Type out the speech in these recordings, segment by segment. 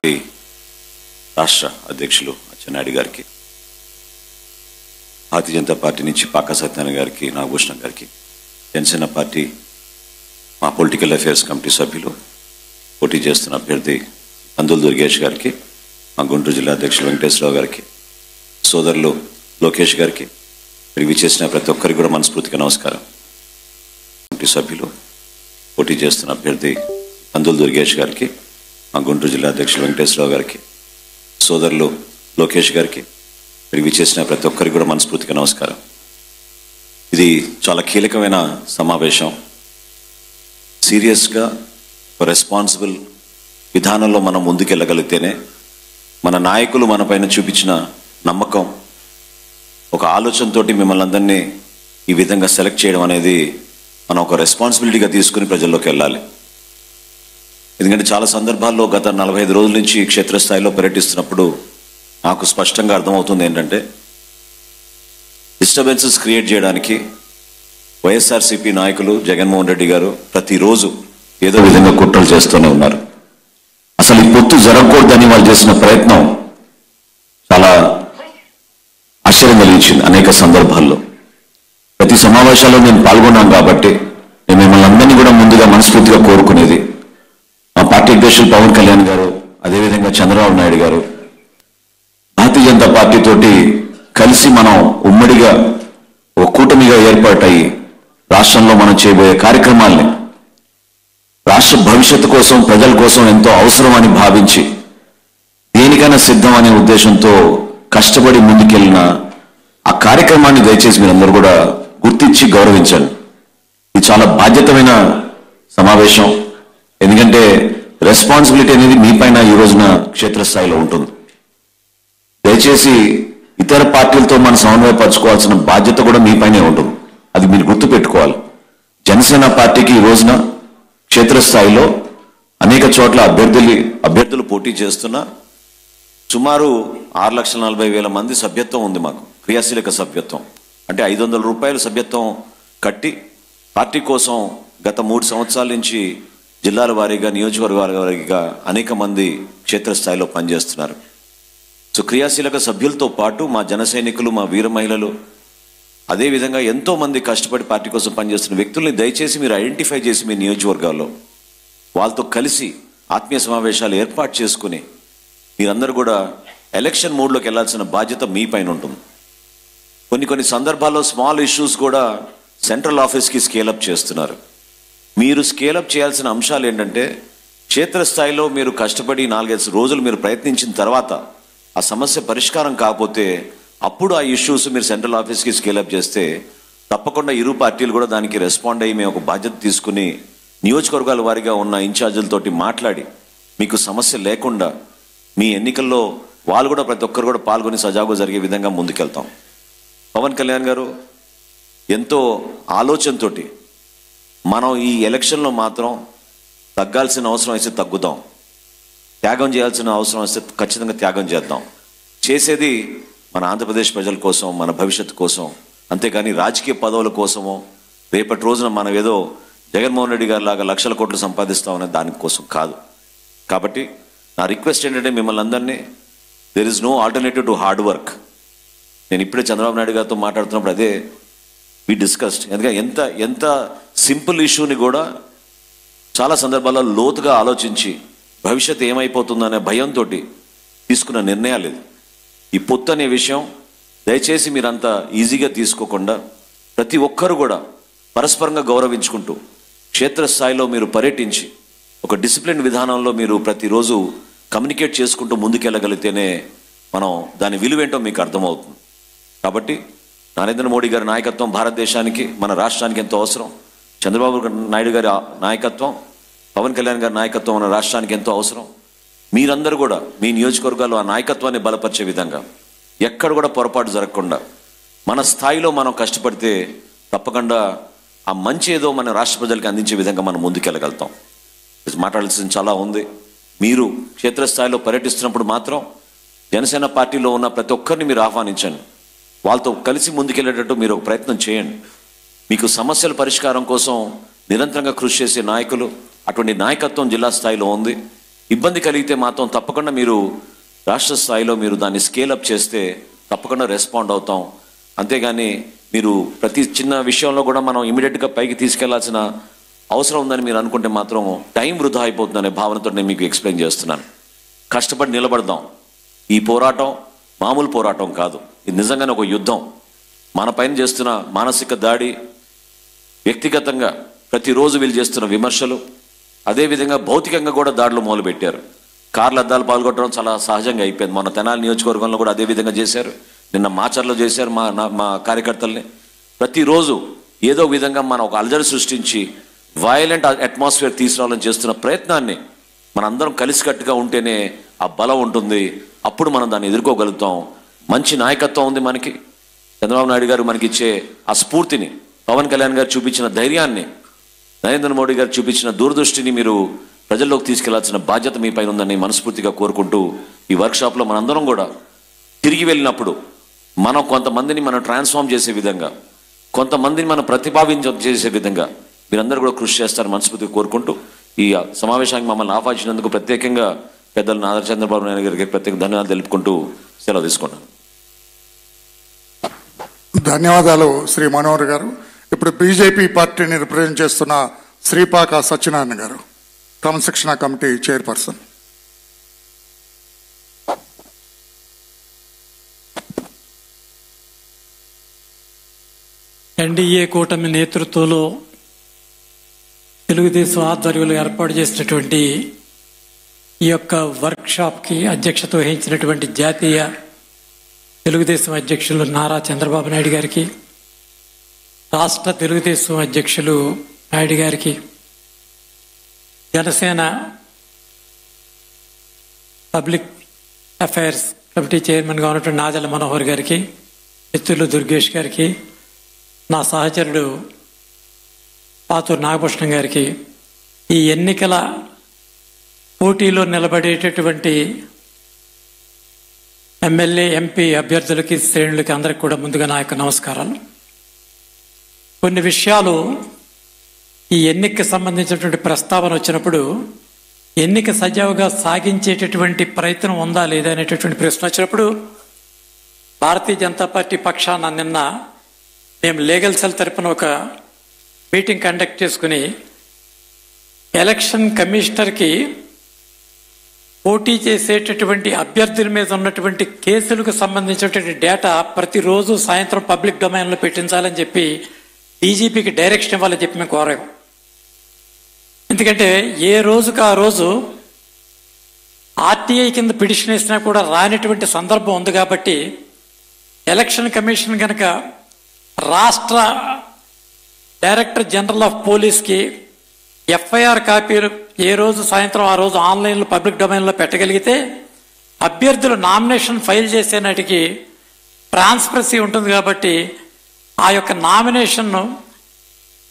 రాష్ట్ర అధ్యక్షులు అచ్చెన్నాయుడు గారికి, భారతీయ జనతా పార్టీ నుంచి పాకా సత్యనారాయణ గారికి, నాగభూషణం గారికి, జనసేన పార్టీ మా పొలిటికల్ అఫేర్స్ కమిటీ సభ్యులు, పోటీ చేస్తున్న అభ్యర్థి కందుల దుర్గేష్ గారికి, మా గుంటూరు జిల్లా అధ్యక్షులు వెంకటేశ్వరరావు గారికి, సోదరులు లోకేష్ గారికి, విచ్చేసిన ప్రతి ఒక్కరికి కూడా మనస్ఫూర్తిగా నమస్కారం. కమిటీ సభ్యులు, పోటీ చేస్తున్న అభ్యర్థి కందుల దుర్గేష్ గారికి, మా గుంటూరు జిల్లా అధ్యక్షులు వెంకటేశ్వరరావు గారికి, సోదరులు లోకేష్ గారికి, విచ్చేసిన ప్రతి ఒక్కరికి కూడా మనస్ఫూర్తిగా నమస్కారం. ఇది చాలా కీలకమైన సమావేశం. సీరియస్గా రెస్పాన్సిబుల్ విధానంలో మనం ముందుకెళ్ళగలిగితేనే మన నాయకులు మన పైన చూపించిన నమ్మకం, ఒక ఆలోచనతోటి మిమ్మల్ని అందరినీ ఈ విధంగా సెలెక్ట్ చేయడం అనేది మనం ఒక రెస్పాన్సిబిలిటీగా తీసుకుని ప్రజల్లోకి వెళ్ళాలి. ఎందుకంటే చాలా సందర్భాల్లో గత 45 రోజుల నుంచి క్షేత్రస్థాయిలో పర్యటిస్తున్నప్పుడు నాకు స్పష్టంగా అర్థమవుతుంది ఏంటంటే, డిస్టర్బెన్సెస్ క్రియేట్ చేయడానికి వైఎస్ఆర్సీపీ నాయకులు జగన్మోహన్ రెడ్డి గారు ప్రతిరోజు ఏదో విధంగా కుట్రలు చేస్తూనే ఉన్నారు. అసలు ఈ పొత్తు జరగకూడదని వాళ్ళు చేసిన ప్రయత్నం చాలా ఆశ్చర్యం కలిగించింది. అనేక సందర్భాల్లో ప్రతి సమావేశాల్లో నేను పాల్గొన్నాను కాబట్టి నేను మిమ్మల్ని అందరినీ కూడా ముందుగా మనస్ఫూర్తిగా కోరుకునేది, మా పార్టీ అధ్యక్షులు పవన్ కళ్యాణ్ గారు, అదేవిధంగా చంద్రబాబు నాయుడు గారు భారతీయ జనతా పార్టీ తోటి కలిసి మనం ఉమ్మడిగా ఒక కూటమిగా ఏర్పాటయ్యి రాష్ట్రంలో మనం చేయబోయే కార్యక్రమాల్ని రాష్ట్ర భవిష్యత్తు కోసం, ప్రజల కోసం ఎంతో అవసరం అని భావించి దేనికైనా సిద్ధం అనే ఉద్దేశంతో కష్టపడి ముందుకెళ్ళిన ఆ కార్యక్రమాన్ని దయచేసి మీరందరూ కూడా గుర్తించి గౌరవించండి. ఇది చాలా బాధ్యతమైన సమావేశం. ఎందుకంటే రెస్పాన్సిబిలిటీ అనేది మీ పైన ఈ రోజున క్షేత్రస్థాయిలో ఉంటుంది. దయచేసి ఇతర పార్టీలతో మనం సమన్వయపరచుకోవాల్సిన బాధ్యత కూడా మీ పైనే ఉంటుంది. అది మీరు గుర్తు పెట్టుకోవాలి. జనసేన పార్టీకి ఈ రోజున క్షేత్రస్థాయిలో అనేక చోట్ల అభ్యర్థులు పోటీ చేస్తున్నా సుమారు 6,40,000 మంది సభ్యత్వం ఉంది మాకు, క్రియాశీలక సభ్యత్వం. అంటే 500 రూపాయలు సభ్యత్వం కట్టి పార్టీ కోసం గత 3 సంవత్సరాల నుంచి జిల్లాల వారీగా, నియోజకవర్గాల వారీగా అనేక మంది క్షేత్రస్థాయిలో పనిచేస్తున్నారు. సో క్రియాశీలక సభ్యులతో పాటు మా జన సైనికులు, మా వీర మహిళలు, అదేవిధంగా ఎంతో మంది కష్టపడి పార్టీ కోసం పనిచేస్తున్న వ్యక్తుల్ని దయచేసి మీరు ఐడెంటిఫై చేసి మీ నియోజకవర్గాల్లో వాళ్ళతో కలిసి ఆత్మీయ సమావేశాలు ఏర్పాటు చేసుకుని మీరందరూ కూడా ఎలక్షన్ మోడ్లోకి వెళ్లాల్సిన బాధ్యత మీ పైన ఉంటుంది. కొన్ని సందర్భాల్లో స్మాల్ ఇష్యూస్ కూడా సెంట్రల్ ఆఫీస్కి స్కేలప్ చేస్తున్నారు. మీరు స్కేలప్ చేయాల్సిన అంశాలు ఏంటంటే, క్షేత్రస్థాయిలో మీరు కష్టపడి 4-5 రోజులు మీరు ప్రయత్నించిన తర్వాత ఆ సమస్య పరిష్కారం కాకపోతే అప్పుడు ఆ ఇష్యూస్ మీరు సెంట్రల్ ఆఫీస్కి స్కేలప్ చేస్తే తప్పకుండా ఇరు పార్టీలు కూడా దానికి రెస్పాండ్ అయ్యి మేము ఒక బాధ్యత తీసుకుని నియోజకవర్గాల వారీగా ఉన్న ఇన్ఛార్జీలతోటి మాట్లాడి మీకు సమస్య లేకుండా మీ ఎన్నికల్లో వాళ్ళు కూడా ప్రతి ఒక్కరు కూడా పాల్గొని సజావుగా జరిగే విధంగా ముందుకెళ్తాం. పవన్ కళ్యాణ్ గారు ఎంతో ఆలోచనతోటి మనం ఈ ఎలక్షన్లో మాత్రం తగ్గాల్సిన అవసరం వస్తే తగ్గుదాం, త్యాగం చేయాల్సిన అవసరం వస్తే ఖచ్చితంగా త్యాగం చేద్దాం. చేసేది మన ఆంధ్రప్రదేశ్ ప్రజల కోసం, మన భవిష్యత్తు కోసం, అంతేకాని రాజకీయ పదవుల కోసమో రేపటి రోజున మనం ఏదో జగన్మోహన్ రెడ్డి గారి లాగా లక్షల కోట్లు సంపాదిస్తామనే దానికోసం కాదు. కాబట్టి నా రిక్వెస్ట్ ఏంటంటే మిమ్మల్ని అందరినీ, there is no alternative to hard work. నేను ఇప్పుడే చంద్రబాబు నాయుడు గారితో మాట్లాడుతున్నప్పుడు అదే వి డిస్కస్డ్. ఎందుకంటే ఎంత సింపుల్ ఇష్యూని కూడా చాలా సందర్భాల్లో లోతుగా ఆలోచించి భవిష్యత్తు ఏమైపోతుందనే భయంతో తీసుకున్న నిర్ణయాలు ఇది. ఈ పొత్తు అనే విషయం దయచేసి మీరంతా ఈజీగా తీసుకోకుండా ప్రతి ఒక్కరు కూడా పరస్పరంగా గౌరవించుకుంటూ క్షేత్రస్థాయిలో మీరు పర్యటించి ఒక డిసిప్లిన్ విధానంలో మీరు ప్రతిరోజు కమ్యూనికేట్ చేసుకుంటూ ముందుకెళ్ళగలిగితేనే మనం దాని విలువేంటో మీకు అర్థమవుతుంది. కాబట్టి నరేంద్ర మోడీ గారి నాయకత్వం భారతదేశానికి, మన రాష్ట్రానికి ఎంతో అవసరం. చంద్రబాబు నాయుడు గారి నాయకత్వం, పవన్ కళ్యాణ్ గారి నాయకత్వం మన రాష్ట్రానికి ఎంతో అవసరం. మీరందరూ కూడా మీ నియోజకవర్గాల్లో ఆ నాయకత్వాన్ని బలపరిచే విధంగా ఎక్కడ కూడా పొరపాటు జరగకుండా మన స్థాయిలో మనం కష్టపడితే తప్పకుండా ఆ మంచి ఏదో మన రాష్ట్ర ప్రజలకు అందించే విధంగా మనం ముందుకెళ్ళగలుగుతాం. మాట్లాడాల్సింది చాలా ఉంది. మీరు క్షేత్రస్థాయిలో పర్యటిస్తున్నప్పుడు మాత్రం జనసేన పార్టీలో ఉన్న ప్రతి ఒక్కరిని మీరు ఆహ్వానించండి. వాళ్ళతో కలిసి ముందుకెళ్ళేటట్టు మీరు ఒక ప్రయత్నం చేయండి. మీకు సమస్యల పరిష్కారం కోసం నిరంతరంగా కృషి చేసే నాయకులు, అటువంటి నాయకత్వం జిల్లా స్థాయిలో ఉంది. ఇబ్బంది కలిగితే మాత్రం తప్పకుండా మీరు రాష్ట్ర స్థాయిలో మీరు దాన్ని స్కేలప్ చేస్తే తప్పకుండా రెస్పాండ్ అవుతాం. అంతేగాని మీరు ప్రతి చిన్న విషయంలో కూడా మనం ఇమీడియట్గా పైకి తీసుకెళ్లాల్సిన అవసరం ఉందని మీరు అనుకుంటే మాత్రం టైం వృధా అయిపోతుందనే భావనతో నేను మీకు ఎక్స్ప్లెయిన్ చేస్తున్నాను. కష్టపడి నిలబడదాం. ఈ పోరాటం మామూలు పోరాటం కాదు, ఇది నిజంగానే ఒక యుద్ధం. మన పైన చేస్తున్న మానసిక దాడి, వ్యక్తిగతంగా ప్రతిరోజు వీళ్ళు చేస్తున్న విమర్శలు, అదేవిధంగా భౌతికంగా కూడా దాడులు మొదలుపెట్టారు. కార్ల అద్దాలు పాల్గొట్టడం చాలా సహజంగా అయిపోయింది. మన తెనాలి నియోజకవర్గంలో కూడా అదే విధంగా చేశారు. నిన్న మాచర్లో చేశారు మా కార్యకర్తల్ని. ప్రతిరోజు ఏదో విధంగా మనం ఒక అలజడి సృష్టించి వయలెంట్ అట్మాస్ఫియర్ తీసుకురావాలని చేస్తున్న ప్రయత్నాన్ని మనందరం కలిసికట్టుగా ఉంటేనే ఆ బలం ఉంటుంది. అప్పుడు మనం దాన్ని ఎదుర్కోగలుగుతాం. మంచి నాయకత్వం ఉంది మనకి. చంద్రబాబు నాయుడు గారు మనకి ఇచ్చే ఆ స్ఫూర్తిని, పవన్ కళ్యాణ్ గారు చూపించిన ధైర్యాన్ని, నరేంద్ర మోడీ గారు చూపించిన దూరదృష్టిని మీరు ప్రజల్లోకి తీసుకెళ్లాల్సిన బాధ్యత మీ పైన ఉందని మనస్ఫూర్తిగా కోరుకుంటూ, ఈ వర్క్షాప్లో మనందరం కూడా తిరిగి వెళ్ళినప్పుడు మనం కొంతమందిని మనం ట్రాన్స్ఫార్మ్ చేసే విధంగా, కొంతమందిని మనం చేసే విధంగా మీరందరూ కూడా కృషి చేస్తారని మనస్ఫూర్తిగా కోరుకుంటూ, ఈ సమావేశానికి మమ్మల్ని ఆహ్వానించినందుకు ప్రత్యేకంగా పెద్దలు నారా చంద్రబాబు నాయుడు గారికి ప్రత్యేక ధన్యవాదాలు తెలుపుకుంటూ సెలవు తీసుకున్నాను. ధన్యవాదాలు శ్రీ మనోహర్ గారు. ఇప్పుడు బీజేపీ పార్టీని రిప్రజెంట్ చేస్తున్న శ్రీపాక సత్యనారాయణ గారు, క్రమశిక్షణ కమిటీ చైర్పర్సన్. ఎన్డీఏ కూటమి నేతృత్వంలో తెలుగుదేశం ఆధ్వర్యంలో ఏర్పాటు చేసినటువంటి ఈ యొక్క వర్క్షాప్కి అధ్యక్షత వహించినటువంటి జాతీయ తెలుగుదేశం అధ్యక్షులు నారా చంద్రబాబు నాయుడు గారికి, రాష్ట్ర తెలుగుదేశం అధ్యక్షులు నాయుడు గారికి, జనసేన పబ్లిక్ అఫైర్స్ కమిటీ చైర్మన్గా ఉన్నటువంటి నాదెళ్ల మనోహర్ గారికి, మిత్రులు దుర్గేష్ గారికి, నా సహచరుడు పాతూరు నాగభూషణం గారికి, ఈ ఎన్నికల పోటీలో నిలబడేటటువంటి ఎమ్మెల్యే ఎంపీ అభ్యర్థులకి, శ్రేణులకి అందరికి కూడా ముందుగా నా యొక్క నమస్కారాలు. కొన్ని విషయాలు ఈ ఎన్నికకి సంబంధించినటువంటి ప్రస్తావన వచ్చినప్పుడు ఎన్నిక సజావుగా సాగించేటటువంటి ప్రయత్నం ఉందా లేదా అనేటటువంటి ప్రశ్న వచ్చినప్పుడు భారతీయ జనతా పార్టీ పక్షాన నిన్న మేము లీగల్ సెల్ తరపున ఒక మీటింగ్ కండక్ట్ చేసుకుని ఎలక్షన్ కమిషనర్కి పోటీ చేసేటటువంటి అభ్యర్థుల మీద ఉన్నటువంటి కేసులకు సంబంధించినటువంటి డేటా ప్రతిరోజు సాయంత్రం పబ్లిక్ డొమైన్లో పెట్టించాలని చెప్పి డీజీపీకి డైరెక్షన్ ఇవ్వాలని చెప్పి మేము కోరాము. ఎందుకంటే ఏ రోజుకు ఆ రోజు ఆర్టీఐ కింద పిటిషన్ వేసినా కూడా రానిటువంటి సందర్భం ఉంది. కాబట్టి ఎలక్షన్ కమిషన్ కనుక రాష్ట్ర డైరెక్టర్ జనరల్ ఆఫ్ పోలీస్కి ఎఫ్ఐఆర్ కాపీలు ఏ రోజు సాయంత్రం ఆ రోజు ఆన్లైన్లో పబ్లిక్ డొమైన్లో పెట్టగలిగితే అభ్యర్థులు నామినేషన్ ఫైల్ చేసే నాటికి ట్రాన్స్పరెన్సీ ఉంటుంది. కాబట్టి ఆ యొక్క నామినేషన్ను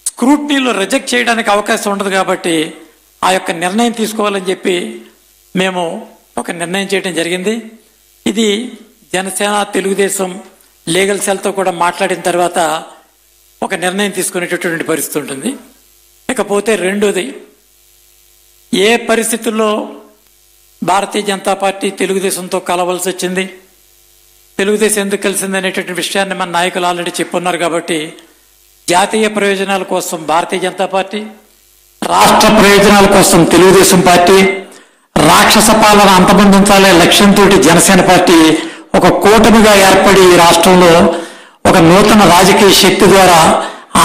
స్క్రూట్నీలో రిజెక్ట్ చేయడానికి అవకాశం ఉండదు. కాబట్టి ఆ యొక్క నిర్ణయం తీసుకోవాలని చెప్పి మేము ఒక నిర్ణయం చేయడం జరిగింది. ఇది జనసేన తెలుగుదేశం లీగల్ సెల్తో కూడా మాట్లాడిన తర్వాత ఒక నిర్ణయం తీసుకునేటటువంటి పరిస్థితి ఉంటుంది. ఇకపోతే రెండోది, ఏ పరిస్థితుల్లో భారతీయ జనతా పార్టీ తెలుగుదేశంతో కలవలసి వచ్చింది, తెలుగుదేశం ఎందుకు కలిసింది అనేటటువంటి విషయాన్ని మన నాయకులు ఆల్రెడీ చెప్పున్నారు. కాబట్టి జాతీయ ప్రయోజనాల కోసం భారతీయ జనతా పార్టీ, రాష్ట్ర ప్రయోజనాల కోసం తెలుగుదేశం పార్టీ, రాక్షస పాలన అంతమొందించాలనే లక్ష్యంతో జనసేన పార్టీ ఒక కూటమిగా ఏర్పడి ఈ రాష్ట్రంలో ఒక నూతన రాజకీయ శక్తి ద్వారా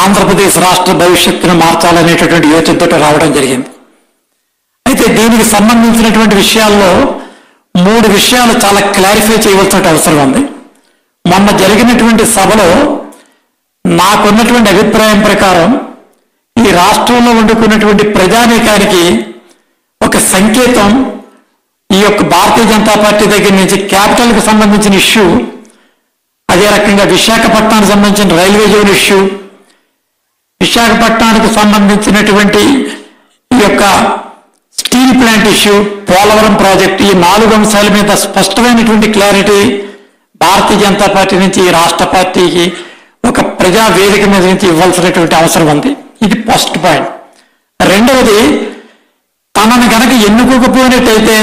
ఆంధ్రప్రదేశ్ రాష్ట్ర భవిష్యత్తును మార్చాలనేటటువంటి యోచనతో రావడం జరిగింది. అయితే దీనికి సంబంధించినటువంటి విషయాల్లో 3 విషయాలు చాలా క్లారిఫై చేయవలసిన అవసరం ఉంది. మొన్న జరిగినటువంటి సభలో నాకున్నటువంటి అభిప్రాయం ప్రకారం ఈ రాష్ట్రంలో వండుకున్నటువంటి ప్రజానీకానికి ఒక సంకేతం ఈ యొక్క భారతీయ జనతా పార్టీ దగ్గర నుంచి క్యాపిటల్కి సంబంధించిన ఇష్యూ, అదే రకంగా విశాఖపట్నానికి సంబంధించిన రైల్వే జోన్ ఇష్యూ, విశాఖపట్నానికి సంబంధించినటువంటి ఈ యొక్క steel plant issue, Polavaram project, ఈ 4 అంశాల మీద స్పష్టమైనటువంటి క్లారిటీ భారతీయ జనతా పార్టీ నుంచి ఈ రాష్ట్ర పార్టీకి ఒక ప్రజా వేదిక మీద నుంచి ఇవ్వాల్సినటువంటి అవసరం ఉంది. ఇది ఫస్ట్ పాయింట్. రెండవది, తన తనను కనుక ఎన్నుకోకపోయినట్టయితే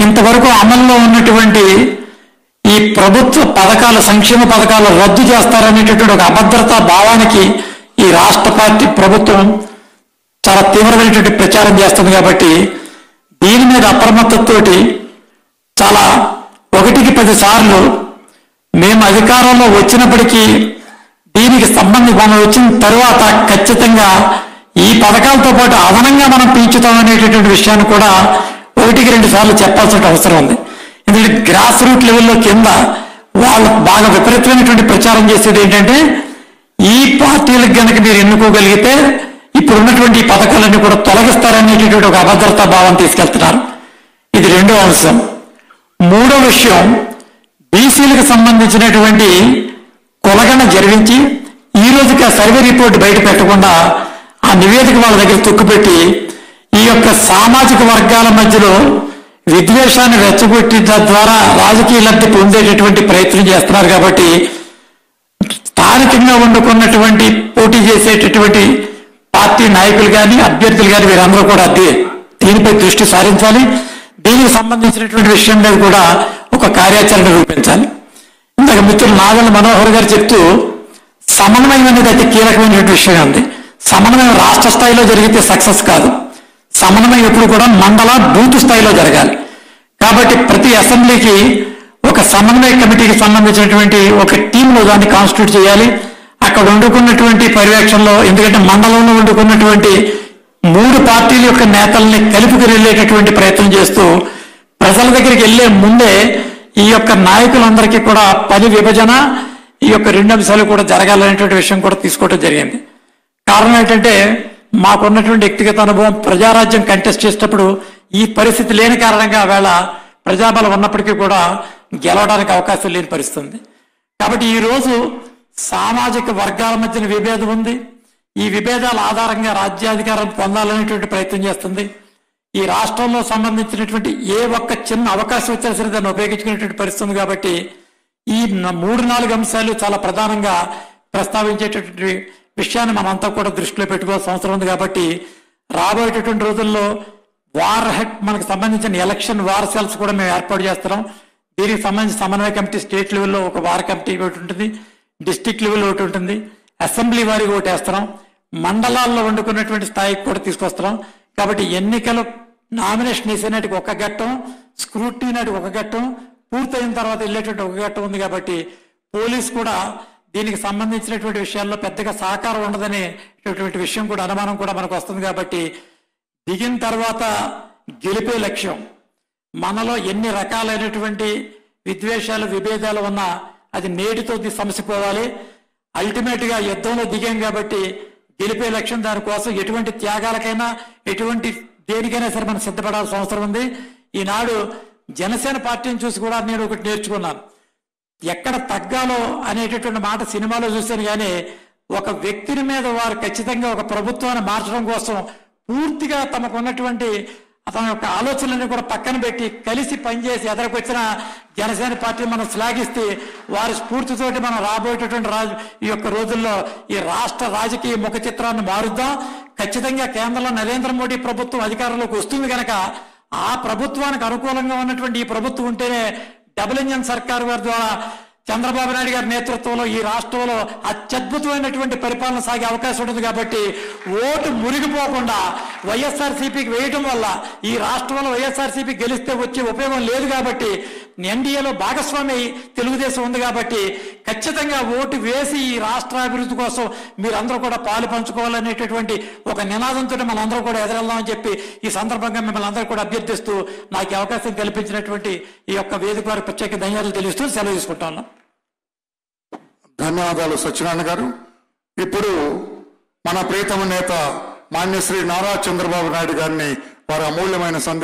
ఇంతవరకు అమల్లో ఉన్నటువంటి ఈ ప్రభుత్వ పథకాలు, సంక్షేమ పథకాలు రద్దు చేస్తారనేటటువంటి ఒక అభద్రతా భావానికి ఈ రాష్ట్ర పార్టీ ప్రభుత్వం చాలా తీవ్రమైనటువంటి ప్రచారం చేస్తుంది. కాబట్టి దీని మీద అప్రమత్తతోటి చాలా 1-10 సార్లు మేము అధికారంలో వచ్చినప్పటికీ దీనికి సంబంధించి మనం వచ్చిన తర్వాత ఖచ్చితంగా ఈ పథకాలతో పాటు అదనంగా మనం పెంచుతాం అనేటటువంటి విషయాన్ని కూడా 1-2 సార్లు చెప్పాల్సిన అవసరం ఉంది. ఎందుకంటే గ్రాస్ రూట్ లెవెల్లో కింద వాళ్ళు బాగా విపరీతమైనటువంటి ప్రచారం చేసేది ఏంటంటే ఈ పార్టీలకు గనక మీరు ఎన్నుకోగలిగితే ఇప్పుడు ఉన్నటువంటి ఈ పథకాలన్నీ కూడా తొలగిస్తారనేటటువంటి ఒక అభద్రతా భావం తీసుకెళ్తున్నారు. ఇది రెండో అంశం. మూడో విషయం, బీసీలకు సంబంధించినటువంటి కొలగణ జరిగించి ఈ రోజుకి ఆ సర్వే రిపోర్ట్ బయట పెట్టకుండా ఆ నివేదిక వాళ్ళ దగ్గర తొక్కుపెట్టి ఈ యొక్క సామాజిక వర్గాల మధ్యలో విద్వేషాన్ని రెచ్చగొట్టి ద్వారా రాజకీయ లబ్ధి పొందేటటువంటి ప్రయత్నం చేస్తున్నారు. కాబట్టి స్థానికంగా వండుకున్నటువంటి పోటీ చేసేటటువంటి పార్టీ నాయకులు కానీ అభ్యర్థులు కానీ వీరందరూ కూడా దీనిపై దృష్టి సారించాలి. దీనికి సంబంధించినటువంటి విషయం మీద కూడా ఒక కార్యాచరణ రూపించాలి. ఇందాక మిత్రులు నాగల మనోహర్ గారు చెప్తూ సమన్వయం అనేది అతి కీలకమైనటువంటి విషయం ఉంది. సమన్వయం రాష్ట్ర స్థాయిలో జరిగితే సక్సెస్ కాదు. సమన్వయం ఎప్పుడు కూడా మండల బూత్ స్థాయిలో జరగాలి. కాబట్టి ప్రతి అసెంబ్లీకి ఒక సమన్వయ కమిటీకి సంబంధించినటువంటి ఒక టీంలో దాన్ని కాన్స్టిట్యూట్ చేయాలి. అక్కడ వండుకున్నటువంటి పర్యవేక్షణలో, ఎందుకంటే మండలంలో వండుకున్నటువంటి 3 పార్టీల యొక్క నేతల్ని కలుపుకు వెళ్ళేటటువంటి ప్రయత్నం చేస్తూ ప్రజల దగ్గరికి వెళ్లే ముందే ఈ యొక్క నాయకులందరికీ కూడా పని విభజన, ఈ యొక్క 2 అంశాలు కూడా జరగాలనేటువంటి విషయం కూడా తీసుకోవడం జరిగింది. కారణం ఏంటంటే మాకున్నటువంటి వ్యక్తిగత అనుభవం, ప్రజారాజ్యం కంటెస్ట్ చేసేటప్పుడు ఈ పరిస్థితి లేని కారణంగా వేళ ప్రజాబలం ఉన్నప్పటికీ కూడా గెలవడానికి అవకాశం లేని పరిస్థితి. కాబట్టి ఈ రోజు సామాజిక వర్గాల మధ్యన విభేదం ఉంది. ఈ విభేదాల ఆధారంగా రాజ్యాధికారం పొందాలనేటువంటి ప్రయత్నం చేస్తుంది. ఈ రాష్ట్రంలో సంబంధించినటువంటి ఏ ఒక్క చిన్న అవకాశం వచ్చినా సరే దాన్ని ఉపయోగించుకునేటువంటి పరిస్థితి ఉంది. కాబట్టి ఈ 3-4 అంశాలు చాలా ప్రధానంగా ప్రస్తావించేటటువంటి విషయాన్ని మనంతా కూడా దృష్టిలో పెట్టుకోవాల్సిన అవసరం ఉంది. కాబట్టి రాబోయేటటువంటి రోజుల్లో మనకు సంబంధించిన ఎలక్షన్ వార్ సెల్స్ కూడా మేము ఏర్పాటు చేస్తున్నాం. దీనికి సంబంధించి సమన్వయ కమిటీ స్టేట్ లెవెల్లో ఒక వార్ కమిటీ ఒకటి ఉంటుంది, డిస్టిక్ లెవెల్ ఒకటి ఉంటుంది, అసెంబ్లీ వారికి ఒకటి వేస్తున్నాం, మండలాల్లో వండుకున్నటువంటి స్థాయికి కూడా తీసుకొస్తున్నాం. కాబట్టి ఎన్నికలు నామినేషన్ వేసే నాటికి ఒక ఘట్టం, స్క్రూటీ నాటికి ఒక ఘట్టం, పూర్తయిన తర్వాత వెళ్ళేటువంటి ఒక ఘట్టం ఉంది. కాబట్టి పోలీస్ కూడా దీనికి సంబంధించినటువంటి విషయాల్లో పెద్దగా సహకారం ఉండదనేటటువంటి విషయం కూడా, అనుమానం కూడా మనకు వస్తుంది. కాబట్టి దిగిన తర్వాత గెలిపే లక్ష్యం. మనలో ఎన్ని రకాలైనటువంటి విద్వేషాలు, విభేదాలు ఉన్నా అది నేటితో సమస్య పోవాలి. అల్టిమేట్ గా యుద్ధంలో దిగాం కాబట్టి గెలిపే లక్ష్యం. దానికోసం ఎటువంటి త్యాగాలకైనా, ఎటువంటి దేనికైనా సరే మనం సిద్ధపడాల్సిన అవసరం ఉంది. ఈనాడు జనసేన పార్టీని చూసి కూడా నేను ఒకటి నేర్చుకున్నాను. ఎక్కడ తగ్గాలో అనేటటువంటి మాట సినిమాలో చూశాను, కానీ ఒక వ్యక్తిని మీద వారు ఖచ్చితంగా ఒక ప్రభుత్వాన్ని మార్చడం కోసం పూర్తిగా తమకు ఉన్నటువంటి తమ యొక్క ఆలోచనలన్నీ కూడా పక్కన పెట్టి కలిసి పనిచేసి ఎదరికొచ్చిన జనసేన పార్టీ మనం శ్లాఘిస్తే వారి స్ఫూర్తితోటి మనం రాబోయేటటువంటి ఈ యొక్క రోజుల్లో ఈ రాష్ట్ర రాజకీయ ముఖ చిత్రాన్ని మారుద్దాం. ఖచ్చితంగా కేంద్రంలో నరేంద్ర మోడీ ప్రభుత్వం అధికారంలోకి వస్తుంది కనుక ఆ ప్రభుత్వానికి అనుకూలంగా ఉన్నటువంటి ఈ ప్రభుత్వం ఉంటేనే డబుల్ ఇంజన్ సర్కారు వారి ద్వారా చంద్రబాబు నాయుడు గారి నేతృత్వంలో ఈ రాష్ట్రంలో అత్యద్భుతమైనటువంటి పరిపాలన సాగే అవకాశం ఉంటుంది. కాబట్టి ఓటు మురిగిపోకుండా వైఎస్ఆర్సీపీకి వేయడం వల్ల ఈ రాష్ట్రంలో వైఎస్ఆర్సీపీ గెలిస్తే వచ్చే ఉపయోగం లేదు. కాబట్టి ఎన్డీఏలో భాగస్వామి తెలుగుదేశం ఉంది. కాబట్టి ఖచ్చితంగా ఓటు వేసి ఈ రాష్ట్ర అభివృద్ధి కోసం మీరందరూ కూడా పాలు పంచుకోవాలనేటటువంటి ఒక నినాదంతో మనందరూ కూడా ఎదురెళ్దామని చెప్పి ఈ సందర్భంగా మిమ్మల్ని అందరూ కూడా అభ్యర్థిస్తూ నాకు ఈ అవకాశం కల్పించినటువంటి ఈ యొక్క వేదిక వారికి ప్రత్యేక ధన్యవాదాలు తెలుస్తూ సెలవు తీసుకుంటాను. ధన్యవాదాలు సత్యనారాయణ గారు. ఇప్పుడు మన ప్రియతమ నేత మాన్యశ్రీ నారా చంద్రబాబు నాయుడు గారిని వారి అమూల్యమైన సందేశం